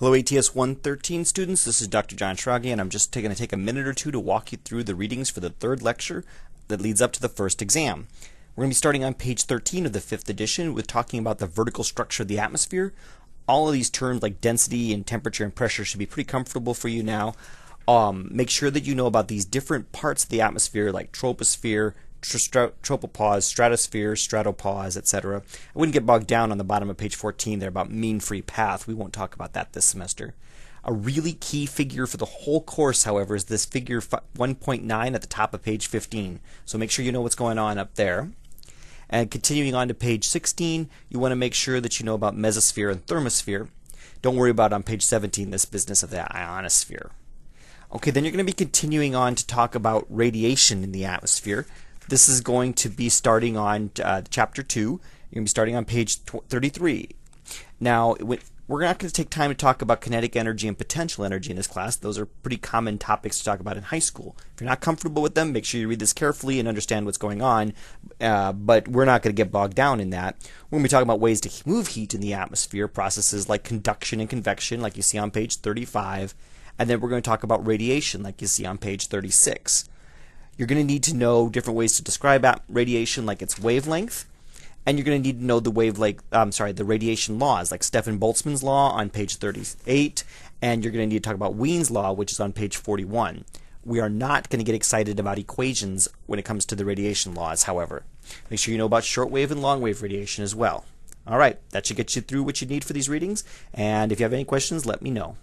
Hello ATS 113 students, this is Dr. John Schrage, and I'm just going to take a minute or two to walk you through the readings for the third lecture that leads up to the first exam. We're going to be starting on page 13 of the 5th edition with talking about the vertical structure of the atmosphere. All of these terms like density and temperature and pressure should be pretty comfortable for you now. Make sure that you know about these different parts of the atmosphere like troposphere, tropopause, stratosphere, stratopause, etc. I wouldn't get bogged down on the bottom of page 14 there about mean free path. We won't talk about that this semester. A really key figure for the whole course, however, is this figure 1.9 at the top of page 15. So make sure you know what's going on up there. And continuing on to page 16, you want to make sure that you know about mesosphere and thermosphere. Don't worry about on page 17 this business of the ionosphere. Okay, then you're going to be continuing on to talk about radiation in the atmosphere. This is going to be starting on chapter 2. You're going to be starting on page 33. Now, we're not going to take time to talk about kinetic energy and potential energy in this class. Those are pretty common topics to talk about in high school. If you're not comfortable with them, make sure you read this carefully and understand what's going on. But we're not going to get bogged down in that. We're going to be talking about ways to move heat in the atmosphere, processes like conduction and convection, like you see on page 35. And then we're going to talk about radiation, like you see on page 36. You're going to need to know different ways to describe radiation, like its wavelength, and you're going to need to know the the radiation laws, like Stefan Boltzmann's law on page 38, and you're going to need to talk about Wien's law, which is on page 41. We are not going to get excited about equations when it comes to the radiation laws, however. Make sure you know about shortwave and longwave radiation as well. All right, that should get you through what you need for these readings, and if you have any questions, let me know.